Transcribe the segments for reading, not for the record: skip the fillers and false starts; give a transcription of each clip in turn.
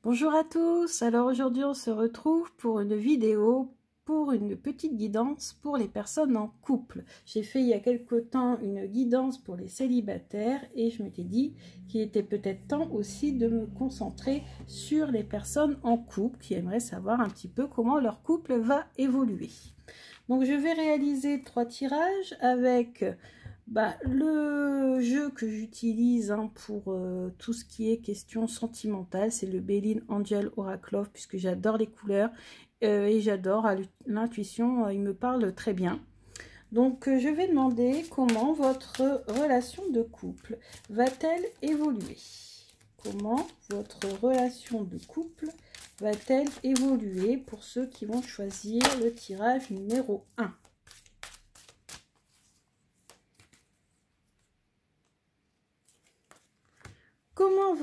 Bonjour à tous, alors aujourd'hui on se retrouve pour une vidéo, pour une petite guidance pour les personnes en couple. J'ai fait il y a quelque temps une guidance pour les célibataires et je m'étais dit qu'il était peut-être temps aussi de me concentrer sur les personnes en couple qui aimeraient savoir un petit peu comment leur couple va évoluer. Donc je vais réaliser 3 tirages avec le jeu que j'utilise pour tout ce qui est question sentimentale, c'est le Béline Angel Oracle Love, puisque j'adore les couleurs et j'adore l'intuition, il me parle très bien. Donc je vais demander comment votre relation de couple va-t-elle évoluer? Comment votre relation de couple va-t-elle évoluer pour ceux qui vont choisir le tirage numéro 1? Comment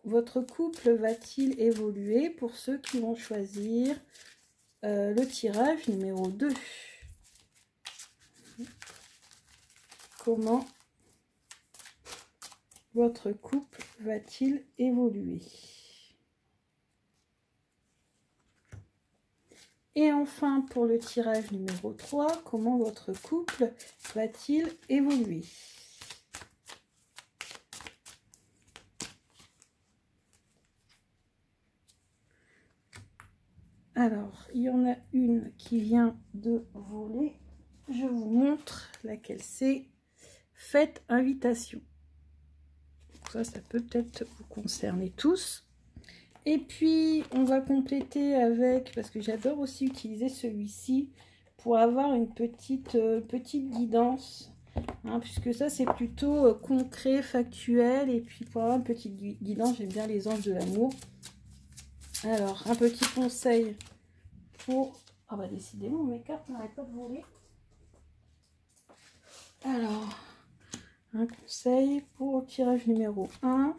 votre couple va-t-il évoluer pour ceux qui vont choisir le tirage numéro 2? Comment votre couple va-t-il évoluer? Et enfin, pour le tirage numéro 3, comment votre couple va-t-il évoluer? Alors, il y en a une qui vient de voler. Je vous montre laquelle c'est. Faites invitation. Ça peut peut-être vous concerner tous. Et puis, on va compléter avec, parce que j'adore aussi utiliser celui-ci pour avoir une petite guidance. Hein, puisque ça, c'est plutôt concret, factuel. Et puis, pour avoir une petite guidance, j'aime bien les anges de l'amour. Alors, un petit conseil pour... Ah bah décidément, mes cartes n'arrêtent pas de voler. Alors, un conseil pour le tirage numéro 1,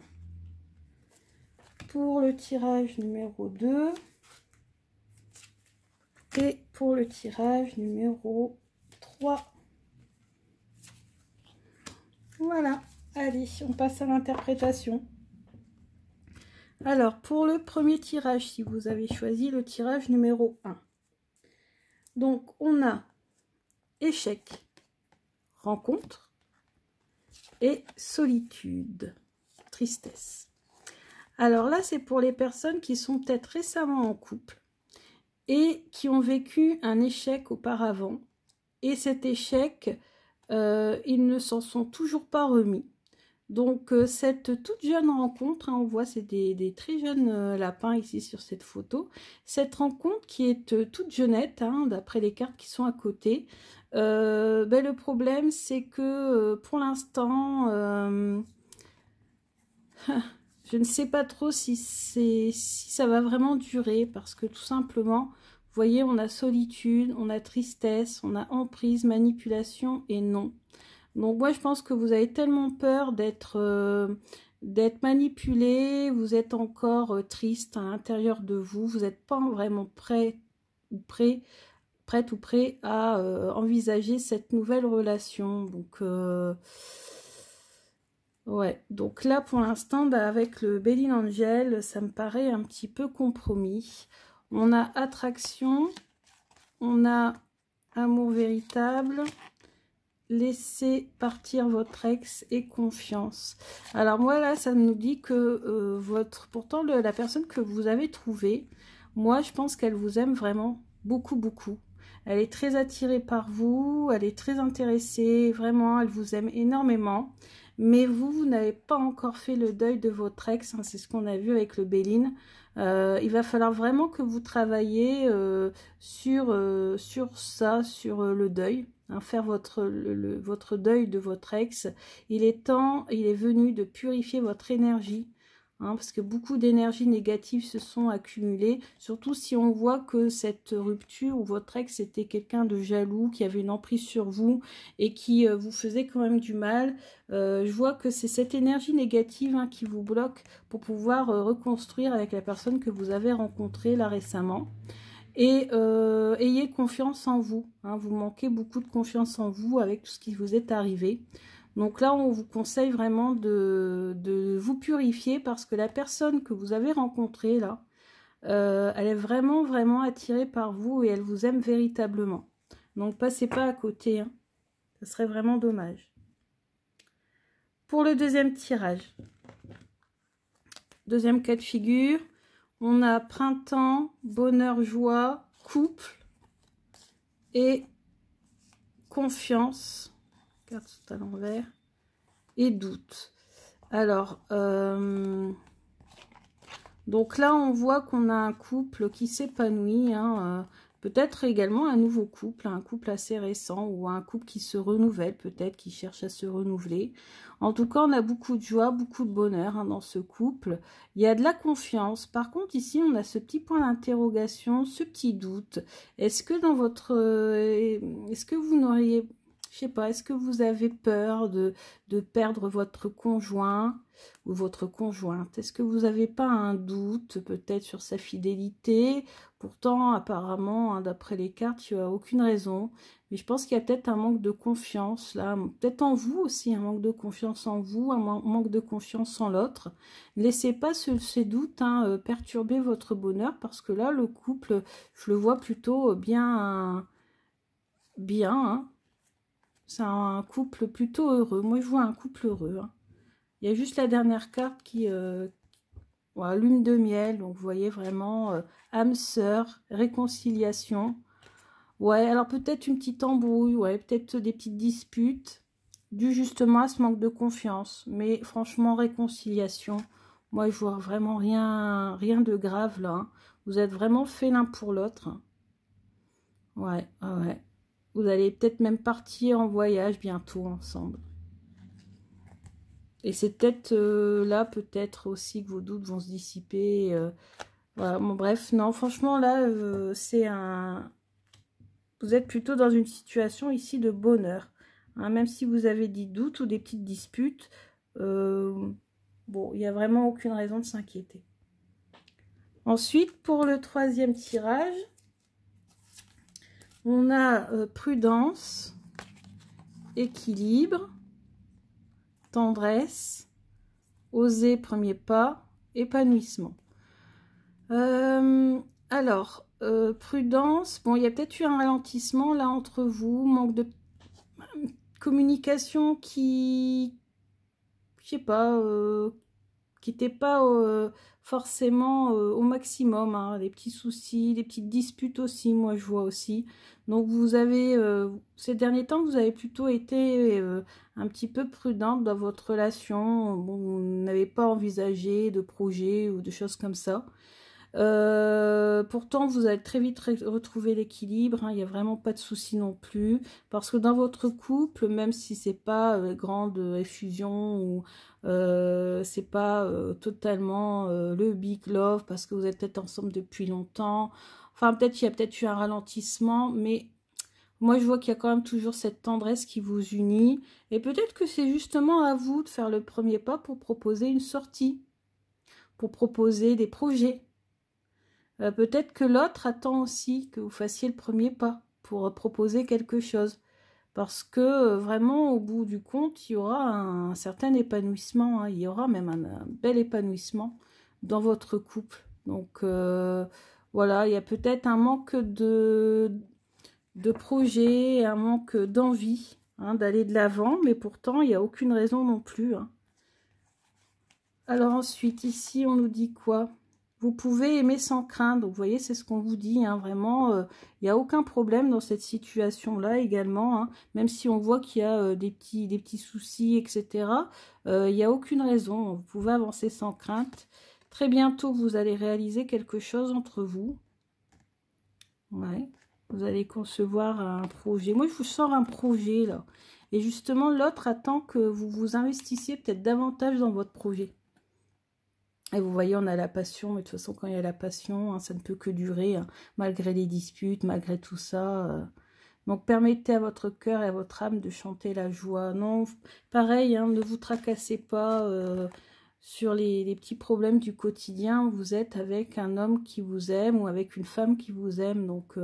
pour le tirage numéro 2 et pour le tirage numéro 3. Voilà, allez, on passe à l'interprétation. Alors, pour le premier tirage, si vous avez choisi le tirage numéro 1, donc on a échec, rencontre et solitude, tristesse. Alors là, c'est pour les personnes qui sont peut-être récemment en couple et qui ont vécu un échec auparavant. Et cet échec, ils ne s'en sont toujours pas remis. Donc cette toute jeune rencontre, hein, on voit c'est des très jeunes lapins ici sur cette photo. Cette rencontre qui est toute jeunette, hein, d'après les cartes qui sont à côté. Le problème c'est que pour l'instant, je ne sais pas trop si ça va vraiment durer, parce que tout simplement, vous voyez, on a solitude, on a tristesse, on a emprise, manipulation et non. Donc moi je pense que vous avez tellement peur d'être manipulé, vous êtes encore triste à l'intérieur de vous, vous n'êtes pas vraiment prête ou prêt à envisager cette nouvelle relation. Donc ouais, donc là pour l'instant, avec le Béline Angel, ça me paraît un petit peu compromis. On a attraction, on a amour véritable, laissez partir votre ex et confiance. Alors moi là, ça nous dit que pourtant la personne que vous avez trouvée, moi je pense qu'elle vous aime vraiment beaucoup beaucoup. Elle est très attirée par vous, elle est très intéressée, vraiment, elle vous aime énormément. Mais vous n'avez pas encore fait le deuil de votre ex, hein, c'est ce qu'on a vu avec le Béline. Il va falloir vraiment que vous travailliez sur ça, sur le deuil, hein, faire votre deuil de votre ex. Il est venu de purifier votre énergie. Hein, parce que beaucoup d'énergie négative se sont accumulées, surtout si on voit que cette rupture ou votre ex était quelqu'un de jaloux, qui avait une emprise sur vous et qui vous faisait quand même du mal. Je vois que c'est cette énergie négative, hein, qui vous bloque pour pouvoir reconstruire avec la personne que vous avez rencontrée là récemment. Et ayez confiance en vous, hein, vous manquez beaucoup de confiance en vous avec tout ce qui vous est arrivé. Donc là, on vous conseille vraiment de vous purifier parce que la personne que vous avez rencontrée là, elle est vraiment, vraiment attirée par vous et elle vous aime véritablement. Donc, passez pas à côté, hein. Ce serait vraiment dommage. Pour le deuxième tirage, deuxième cas de figure, on a printemps, bonheur, joie, couple et confiance. Carte à l'envers. Et doute. Alors, donc là, on voit qu'on a un couple qui s'épanouit, hein, peut-être également un nouveau couple, un couple assez récent ou un couple qui se renouvelle, peut-être qui cherche à se renouveler. En tout cas, on a beaucoup de joie, beaucoup de bonheur, hein, dans ce couple. Il y a de la confiance. Par contre, ici, on a ce petit point d'interrogation, ce petit doute. Est-ce que dans votre... est-ce que vous n'auriez... Je sais pas, est-ce que vous avez peur de perdre votre conjoint ou votre conjointe? Est-ce que vous n'avez pas un doute peut-être sur sa fidélité? Pourtant, apparemment, hein, d'après les cartes, il n'y a aucune raison. Mais je pense qu'il y a peut-être un manque de confiance, là. Peut-être en vous aussi, un manque de confiance en vous, un manque de confiance en l'autre. Ne laissez pas ces doutes, hein, perturber votre bonheur, parce que là, le couple, je le vois plutôt bien, hein. C'est un couple plutôt heureux. Moi, je vois un couple heureux, hein. Il y a juste la dernière carte qui... voilà, lune de miel. Donc, vous voyez vraiment âme sœur, réconciliation. Ouais, alors peut-être une petite embrouille. Ouais, peut-être des petites disputes. Dû justement à ce manque de confiance. Mais franchement, réconciliation. Moi, je vois vraiment rien de grave là, hein. Vous êtes vraiment fait l'un pour l'autre, hein. Ouais, ouais. Vous allez peut-être même partir en voyage bientôt ensemble. Et c'est peut-être là, peut-être aussi que vos doutes vont se dissiper. Voilà, bon, bref, non, franchement, là, c'est un... Vous êtes plutôt dans une situation ici de bonheur, hein, même si vous avez des doutes ou des petites disputes. Bon, il n'y a vraiment aucune raison de s'inquiéter. Ensuite, pour le troisième tirage, on a prudence, équilibre, tendresse, oser, premier pas, épanouissement. Alors, prudence, bon, il y a peut-être eu un ralentissement là entre vous, manque de communication qui, je sais pas, qui n'était pas forcément au maximum, hein, des petits soucis, des petites disputes aussi, moi je vois aussi. Donc vous avez, ces derniers temps, vous avez plutôt été un petit peu prudente dans votre relation. Bon, vous n'avez pas envisagé de projet ou de choses comme ça. Pourtant, vous allez très vite retrouver l'équilibre, hein, il n'y a vraiment pas de souci non plus. Parce que dans votre couple, même si c'est pas grande effusion ou c'est pas totalement le big love, parce que vous êtes peut-être ensemble depuis longtemps. Enfin, peut-être qu'il y a peut-être eu un ralentissement, mais moi, je vois qu'il y a quand même toujours cette tendresse qui vous unit. Et peut-être que c'est justement à vous de faire le premier pas pour proposer une sortie, pour proposer des projets. Peut-être que l'autre attend aussi que vous fassiez le premier pas pour proposer quelque chose. Parce que vraiment, au bout du compte, il y aura un certain épanouissement, hein. Il y aura même un bel épanouissement dans votre couple. Donc, voilà, il y a peut-être un manque de projet, un manque d'envie, hein, d'aller de l'avant. Mais pourtant, il n'y a aucune raison non plus, hein. Alors ensuite, ici, on nous dit quoi ? Vous pouvez aimer sans crainte. Donc, vous voyez, c'est ce qu'on vous dit, hein, vraiment, il n'y a aucun problème dans cette situation-là également, hein, même si on voit qu'il y a des petits soucis, etc. Il n'y a aucune raison. Vous pouvez avancer sans crainte. Très bientôt, vous allez réaliser quelque chose entre vous. Ouais. Vous allez concevoir un projet. Moi, je vous sors un projet, là. Et justement, l'autre attend que vous vous investissiez peut-être davantage dans votre projet. Et vous voyez, on a la passion, mais de toute façon, quand il y a la passion, hein, ça ne peut que durer, hein, malgré les disputes, malgré tout ça. Donc, permettez à votre cœur et à votre âme de chanter la joie. Non, pareil, hein, ne vous tracassez pas sur les petits problèmes du quotidien. Vous êtes avec un homme qui vous aime ou avec une femme qui vous aime. Donc,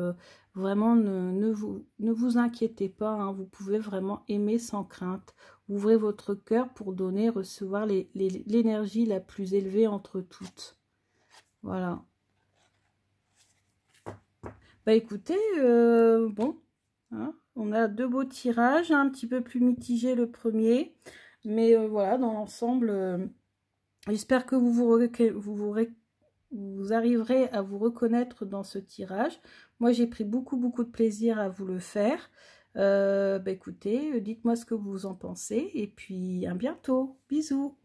vraiment, ne vous inquiétez pas, hein, vous pouvez vraiment aimer sans crainte. ouvrez votre cœur pour donner, recevoir l'énergie la plus élevée entre toutes. Voilà. Bah écoutez, bon, hein, on a 2 beaux tirages, un petit peu plus mitigé le premier, mais voilà, dans l'ensemble, j'espère que vous arriverez à vous reconnaître dans ce tirage. Moi, j'ai pris beaucoup de plaisir à vous le faire. Bah écoutez, dites-moi ce que vous en pensez, et puis à bientôt. Bisous.